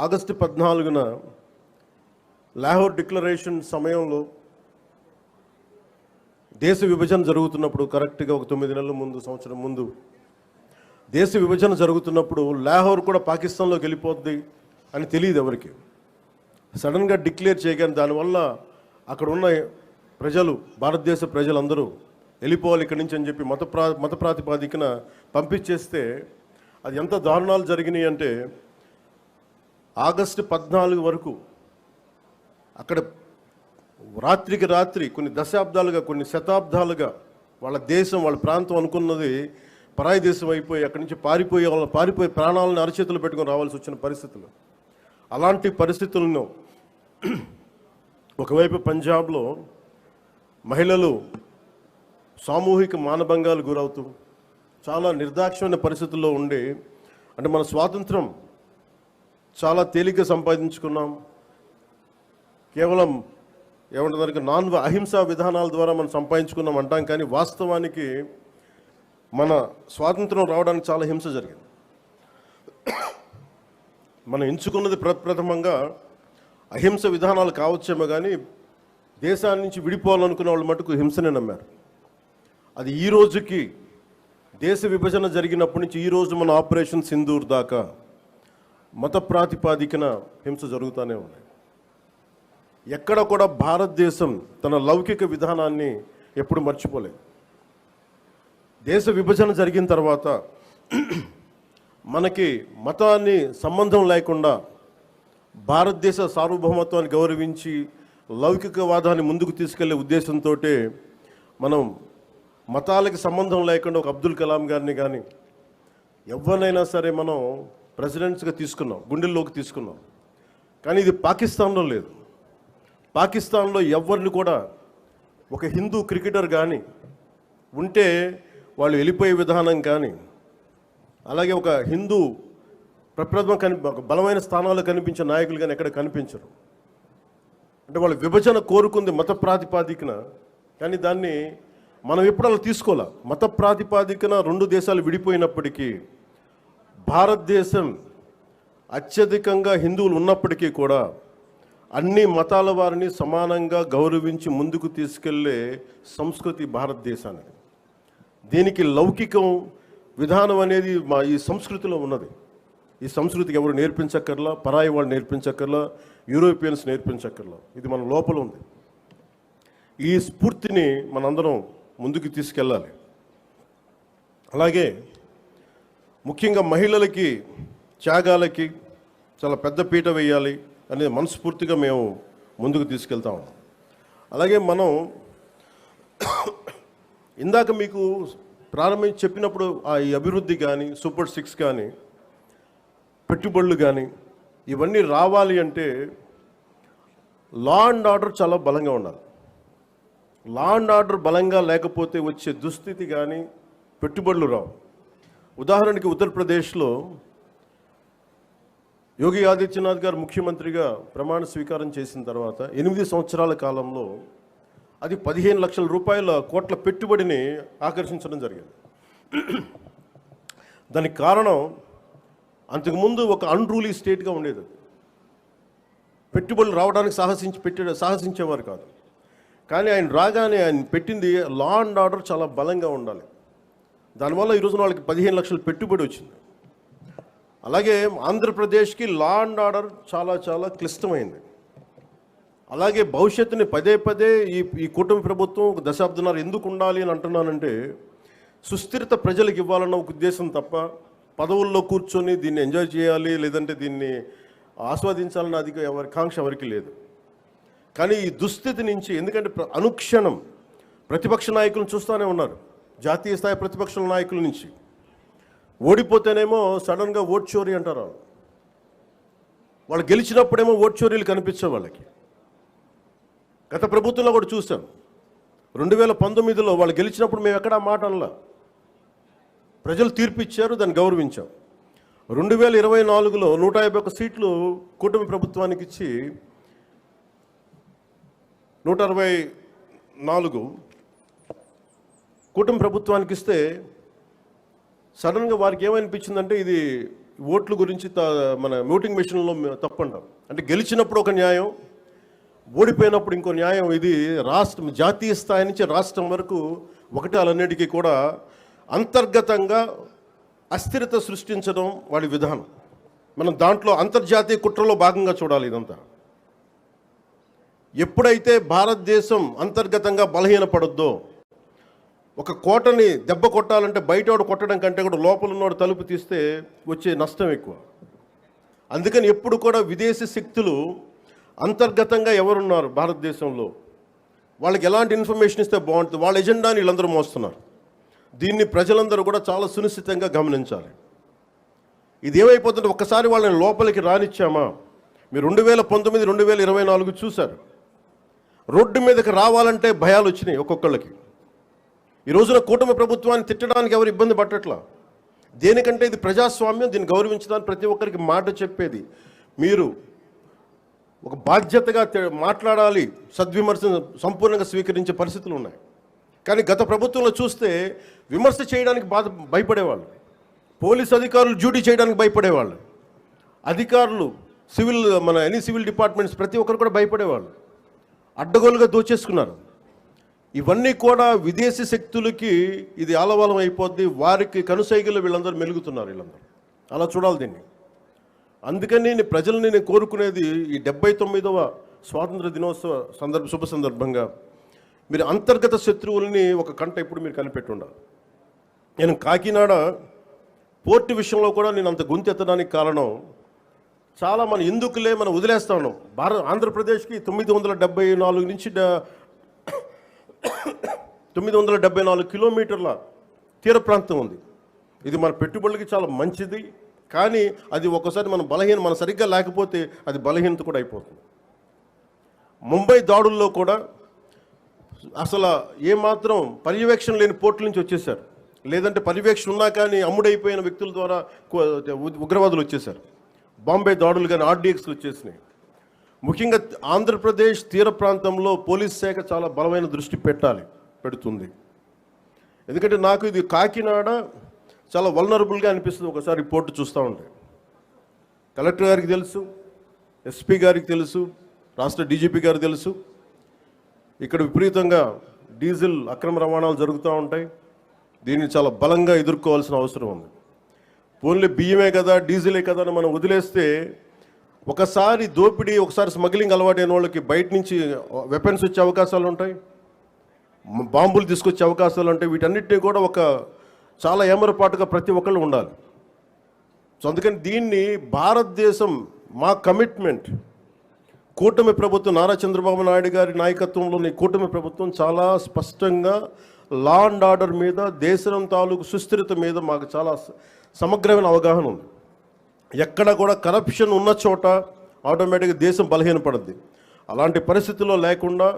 August 14న Lahore declaration సమయంలో దేశ విభజన జరుగుతున్నప్పుడు, కరెక్ట్గా ఒక 9 నెలల ముందు, సంవత్సరం ముందు దేశ విభజన జరుగుతున్నప్పుడు లాహోర్ కూడా పాకిస్తాన్లోకి వెళ్ళిపోద్ది అని తెలియదు ఎవరికి. సడన్గా డిక్లేర్ చేయగానే దానివల్ల అక్కడ ఉన్న ప్రజలు, భారతదేశ ప్రజలందరూ వెళ్ళిపోవాలి ఇక్కడి నుంచి అని చెప్పి మత ప్రాతిపాదికన పంపించేస్తే అది ఎంత దారుణాలు జరిగినాయి అంటే ఆగస్టు 14 వరకు అక్కడ రాత్రికి రాత్రి కొన్ని దశాబ్దాలుగా, కొన్ని శతాబ్దాలుగా వాళ్ళ దేశం, వాళ్ళ ప్రాంతం అనుకున్నది పరాయి దేశం అయిపోయి అక్కడి నుంచి పారిపోయి ప్రాణాలను అరచేతులు పెట్టుకొని రావాల్సి వచ్చిన పరిస్థితులు. అలాంటి పరిస్థితులను ఒకవైపు పంజాబ్లో మహిళలు సామూహిక మానభంగాలు గురవుతూ చాలా నిర్దాక్షిణ్యమైన పరిస్థితుల్లో ఉండి, అంటే మన స్వాతంత్రం చాలా తేలిక సంపాదించుకున్నాం, కేవలం ఏమంటారు అహింసా విధానాల ద్వారా మనం సంపాదించుకున్నాం అంటాం, కానీ వాస్తవానికి మన స్వాతంత్రం రావడానికి చాలా హింస జరిగింది. మనం ఎంచుకున్నది ప్రప్రథమంగా అహింస విధానాలు కావచ్చేమో, కానీ దేశాన్ని నుంచి విడిపోవాలనుకున్న వాళ్ళు మటుకు హింసనే నమ్మారు. అది ఈ రోజుకి, దేశ విభజన జరిగినప్పటి నుంచి ఈ రోజు మన ఆపరేషన్ సింధూర్ దాకా మత ప్రాతిపాదికన హింస జరుగుతూనే ఉన్నాయి. ఎక్కడ కూడా భారతదేశం తన లౌకిక విధానాన్ని ఎప్పుడు మర్చిపోలేదు. దేశ విభజన జరిగిన తర్వాత మనకి మతాన్ని సంబంధం లేకుండా భారతదేశ సార్వభౌమత్వాన్ని గౌరవించి లౌకికవాదాన్ని ముందుకు తీసుకెళ్లే ఉద్దేశంతో మనం మతాలకి సంబంధం లేకుండా ఒక అబ్దుల్ కలాం గారిని కానీ ఎవరినైనా సరే మనం ప్రెసిడెంట్స్గా తీసుకున్నాం, గుండెల్లోకి తీసుకున్నాం. కానీ ఇది పాకిస్తాన్లో లేదు. పాకిస్తాన్లో ఎవరిని కూడా ఒక హిందూ క్రికెటర్ కానీ ఉంటే వాళ్ళు వెళ్ళిపోయే విధానం కానీ, అలాగే ఒక హిందూ ఒక బలమైన స్థానాల్లో కనిపించే నాయకులు కానీ ఎక్కడ కనిపించరు. అంటే వాళ్ళు విభజన కోరుకుంది మత ప్రాతిపాదికన, కానీ దాన్ని మనం ఎప్పుడు అలా తీసుకోవాలి. మత ప్రాతిపాదికన 2 దేశాలు విడిపోయినప్పటికీ భారతదేశం అత్యధికంగా హిందువులు ఉన్నప్పటికీ కూడా అన్ని మతాల వారిని సమానంగా గౌరవించి ముందుకు తీసుకెళ్లే సంస్కృతి భారతదేశానికి. దీనికి లౌకికం విధానం అనేది ఈ సంస్కృతిలో ఉన్నది. ఈ సంస్కృతికి ఎవరు నేర్పించక్కర్లా, పరాయి వాళ్ళు నేర్పించక్కర్లా, యూరోపియన్స్ నేర్పించక్కర్లా. ఇది మన లోపల ఉంది. ఈ స్ఫూర్తిని మనందరం ముందుకు తీసుకెళ్ళాలి. అలాగే ముఖ్యంగా మహిళలకి, త్యాగాలకి చాలా పెద్ద పీట వేయాలి అనేది మనస్ఫూర్తిగా మేము ముందుకు తీసుకెళ్తాం. అలాగే మనం ఇందాక మీకు ప్రారంభించి చెప్పినప్పుడు ఈ అభివృద్ధి కానీ, సూపర్ 6 కానీ, పెట్టుబడులు కానీ ఇవన్నీ రావాలి అంటే లా అండ్ ఆర్డర్ చాలా బలంగా ఉండాలి. లా అండ్ ఆర్డర్ బలంగా లేకపోతే వచ్చే దుస్థితి కానీ పెట్టుబడులు రావు. ఉదాహరణకి ఉత్తరప్రదేశ్లో యోగి ఆదిత్యనాథ్ గారు ముఖ్యమంత్రిగా ప్రమాణ స్వీకారం చేసిన తర్వాత 8 సంవత్సరాల కాలంలో అది 15 లక్షల రూపాయల కోట్ల పెట్టుబడిని ఆకర్షించడం జరిగింది. దానికి కారణం అంతకుముందు ఒక అన్రూలీ స్టేట్గా ఉండేది. పెట్టుబడులు రావడానికి సాహసించేవారు కాదు. కానీ ఆయన రాగానే ఆయన పెట్టింది లా అండ్ ఆర్డర్ చాలా బలంగా ఉండాలి. దానివల్ల ఈరోజు వాళ్ళకి 15 లక్షల పెట్టుబడి వచ్చింది. అలాగే ఆంధ్రప్రదేశ్కి లా అండ్ ఆర్డర్ చాలా చాలా క్లిష్టమైంది. అలాగే భవిష్యత్తుని పదే ఈ కూటమి ప్రభుత్వం ఒక దశాబ్దన్నర ఎందుకు ఉండాలి అని అంటున్నానంటే, సుస్థిరత ప్రజలకు ఇవ్వాలన్న ఒక ఉద్దేశం తప్ప పదవుల్లో కూర్చొని దీన్ని ఎంజాయ్ చేయాలి, లేదంటే దీన్ని ఆస్వాదించాలన్న కాంక్ష ఎవరికి లేదు. కానీ ఈ దుస్థితి నుంచి, ఎందుకంటే అనుక్షణం ప్రతిపక్ష నాయకులను చూస్తూనే ఉన్నారు, జాతీయ స్థాయి ప్రతిపక్ష నాయకుల నుంచి. ఓడిపోతేనేమో సడన్గా ఓట్ చోరీ అంటారు. వాళ్ళు గెలిచినప్పుడేమో ఓట్ చోరీలు కనిపించే వాళ్ళకి. గత ప్రభుత్వంలో కూడా చూసాం. 2019లో వాళ్ళు గెలిచినప్పుడు మేము ఎక్కడా మాట అనలా, ప్రజలు తీర్పు ఇచ్చారు, దాన్ని గౌరవించాం. 2024లో 151 సీట్లు కూటమి ప్రభుత్వానికి ఇచ్చి 164 కూటమి ప్రభుత్వానికి ఇస్తే సడన్గా వారికి ఏమనిపించిందంటే ఇది ఓట్ల గురించి మన ఓటింగ్ మెషిన్లో తప్పంటాం. అంటే గెలిచినప్పుడు ఒక న్యాయం, ఓడిపోయినప్పుడు ఇంకో న్యాయం. ఇది రాష్ట్రం, జాతీయ స్థాయి నుంచి రాష్ట్రం వరకు ఒకటాలన్నిటికీ కూడా అంతర్గతంగా అస్థిరత సృష్టించడం వాడి విధానం. మనం దాంట్లో అంతర్జాతీయ కుట్రలో భాగంగా చూడాలి ఇదంతా. ఎప్పుడైతే భారతదేశం అంతర్గతంగా బలహీనపడద్దో, ఒక కోటని దెబ్బ కొట్టాలంటే బయటవాడు కొట్టడం కంటే కూడా లోపల ఉన్నవాడు తలుపు తీస్తే వచ్చే నష్టం ఎక్కువ. అందుకని ఎప్పుడు కూడా విదేశీ శక్తులు అంతర్గతంగా ఎవరున్నారు భారతదేశంలో, వాళ్ళకి ఎలాంటి ఇన్ఫర్మేషన్ ఇస్తే బాగుంటుంది, వాళ్ళ ఎజెండాని వీళ్ళందరూ మోస్తున్నారు. దీన్ని ప్రజలందరూ కూడా చాలా సునిశ్చితంగా గమనించాలి. ఇది ఏమైపోతుంటే ఒక్కసారి వాళ్ళని లోపలికి రానిచ్చామా, మీరు 2019, 2024 చూశారు. రోడ్డు మీదకి రావాలంటే భయాలు వచ్చినాయి ఒక్కొక్కళ్ళకి. ఈ రోజున కూటమి ప్రభుత్వాన్ని తిట్టడానికి ఎవరు ఇబ్బంది పట్టట్లా. దేనికంటే ఇది ప్రజాస్వామ్యం, దీన్ని గౌరవించడానికి ప్రతి ఒక్కరికి మాట చెప్పేది. మీరు ఒక బాధ్యతగా మాట్లాడాలి, సద్విమర్శను సంపూర్ణంగా స్వీకరించే పరిస్థితులు ఉన్నాయి. కానీ గత ప్రభుత్వంలో చూస్తే విమర్శ చేయడానికి భయపడేవాళ్ళు, పోలీస్ అధికారులు డ్యూటీ చేయడానికి భయపడేవాళ్ళు, అధికారులు ఎనీ సివిల్ డిపార్ట్మెంట్స్ ప్రతి ఒక్కరు కూడా భయపడేవాళ్ళు. అడ్డగోలుగా దోచేసుకున్నారు. ఇవన్నీ కూడా విదేశీ శక్తులకి ఇది ఆలవాలం అయిపోద్ది. వారికి కనుసైగలు వీళ్ళందరూ మెలుగుతున్నారు. వీళ్ళందరూ అలా చూడాలి దీన్ని. అందుకని ప్రజల్ని నేను కోరుకునేది, ఈ 79వ స్వాతంత్ర దినోత్సవ శుభ సందర్భంగా మీరు అంతర్గత శత్రువుల్ని ఒక కంట ఇప్పుడు మీరు కనిపెట్టి ఉండాలి. నేను కాకినాడ పోర్టు విషయంలో కూడా నేను అంత గొంతెత్తడానికి కారణం, చాలా మనం ఎందుకులే మనం వదిలేస్తా ఉన్నాం. ఆంధ్రప్రదేశ్కి 974 నుంచి 974 కిలోమీటర్ల తీర ప్రాంతం ఉంది. ఇది మన పెట్టుబడులకి చాలా మంచిది. కానీ అది ఒకసారి మన సరిగ్గా లేకపోతే అది బలహీనత కూడా అయిపోతుంది. ముంబై దాడుల్లో కూడా అసలు ఏమాత్రం పర్యవేక్షణ లేని పోర్టుల నుంచి వచ్చేసారు. లేదంటే పర్యవేక్షణ ఉన్నా కానీ అమ్ముడైపోయిన వ్యక్తుల ద్వారా ఉగ్రవాదులు వచ్చేసారు. బాంబే దాడులు కానీ ఆర్డీఎక్స్లు వచ్చేసినాయి. ముఖ్యంగా ఆంధ్రప్రదేశ్ తీర ప్రాంతంలో పోలీస్ శాఖ చాలా బలమైన దృష్టి పెడుతుంది. ఎందుకంటే నాకు ఇది కాకినాడ చాలా వల్నరబుల్గా అనిపిస్తుంది ఒకసారి రిపోర్టు చూస్తూ ఉంటే. కలెక్టర్ గారికి తెలుసు, ఎస్పీ గారికి తెలుసు, రాష్ట్ర డీజీపీ గారికి తెలుసు, ఇక్కడ విపరీతంగా డీజిల్ అక్రమ రవాణాలు జరుగుతూ ఉంటాయి. దీన్ని చాలా బలంగా ఎదుర్కోవాల్సిన అవసరం ఉంది. ఓన్లీ బియ్యమే కదా, డీజిలే కదా అని మనం వదిలేస్తే ఒకసారి దోపిడీ, ఒకసారి స్మగ్లింగ్ అలవాటైన వాళ్ళకి బయట నుంచి వెపన్స్ వచ్చే అవకాశాలు ఉంటాయి, బాంబులు తీసుకొచ్చే అవకాశాలు ఉంటాయి. వీటన్నిటినీ కూడా ఒక చాలా ఏమరపాటుగా ప్రతి ఒక్కళ్ళు ఉండాలి. సో అందుకని దీన్ని భారతదేశం, మా కమిట్మెంట్, కూటమి ప్రభుత్వం, నారా చంద్రబాబు నాయుడు గారి నాయకత్వంలోని కూటమి ప్రభుత్వం చాలా స్పష్టంగా లా అండ్ ఆర్డర్ మీద, దేశం తాలూకు సుస్థిరత మీద మాకు చాలా సమగ్రమైన అవగాహన ఉంది. ఎక్కడ కూడా కరప్షన్ ఉన్న చోట ఆటోమేటిక్గా దేశం బలహీనపడుద్ది. అలాంటి పరిస్థితుల్లో లేకుండా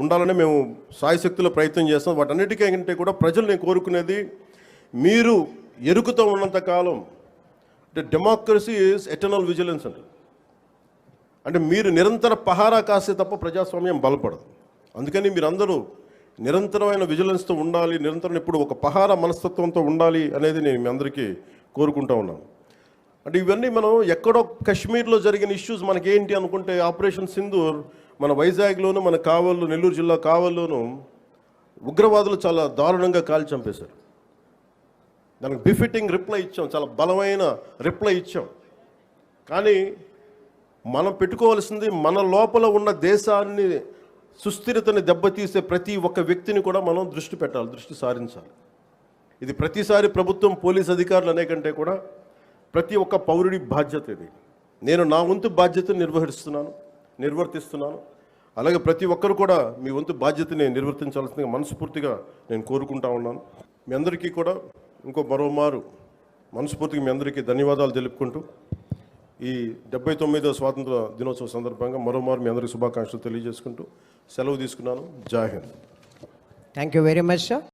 ఉండాలని మేము సాయశక్తిలో ప్రయత్నం చేస్తాం. వాటన్నిటికంటే కూడా ప్రజలు నేను కోరుకునేది, మీరు ఎరుకుతూ ఉన్నంతకాలం అంటే డెమోక్రసీ ఈజ్ ఎటర్నల్ విజిలెన్స్ అంటే మీరు నిరంతర పహారా కాస్తే తప్ప ప్రజాస్వామ్యం బలపడదు. అందుకని మీరందరూ నిరంతరమైన విజిలెన్స్తో ఉండాలి, నిరంతరం ఇప్పుడు ఒక పహారా మనస్తత్వంతో ఉండాలి అనేది నేను మీ అందరికీ కోరుకుంటూ ఉన్నాను. అంటే ఇవన్నీ మనం ఎక్కడో కశ్మీర్లో జరిగిన ఇష్యూస్ మనకేంటి అనుకుంటే, ఆపరేషన్ సింధూర్ మన వైజాగ్లోను, మన కావల్లో, నెల్లూరు జిల్లా కావల్లోనూ ఉగ్రవాదులు చాలా దారుణంగా కాల్చి చంపేశారు. దానికి బిఫిటింగ్ రిప్లై ఇచ్చాం, చాలా బలమైన రిప్లై ఇచ్చాం. కానీ మనం పెట్టుకోవాల్సింది, మన లోపల ఉన్న దేశాన్ని సుస్థిరతని దెబ్బతీసే ప్రతి ఒక్క వ్యక్తిని కూడా మనం దృష్టి పెట్టాలి, దృష్టి సారించాలి. ఇది ప్రతిసారి ప్రభుత్వం, పోలీస్ అధికారులు అనే కంటే కూడా ప్రతి ఒక్క పౌరుడి బాధ్యత ఇది. నేను నా వంతు బాధ్యతను నిర్వర్తిస్తున్నాను. అలాగే ప్రతి ఒక్కరు కూడా మీ వంతు బాధ్యతని నిర్వర్తించాల్సిందిగా మనస్ఫూర్తిగా నేను కోరుకుంటా ఉన్నాను. మీ అందరికీ కూడా మరోమారు మనస్ఫూర్తిగా మీ అందరికీ ధన్యవాదాలు తెలుపుకుంటూ, ఈ 79వ స్వాతంత్ర దినోత్సవ సందర్భంగా మరోమారు మీ అందరికీ శుభాకాంక్షలు తెలియజేసుకుంటూ సెలవు తీసుకున్నాను. జై Hind. Thank you very much sir.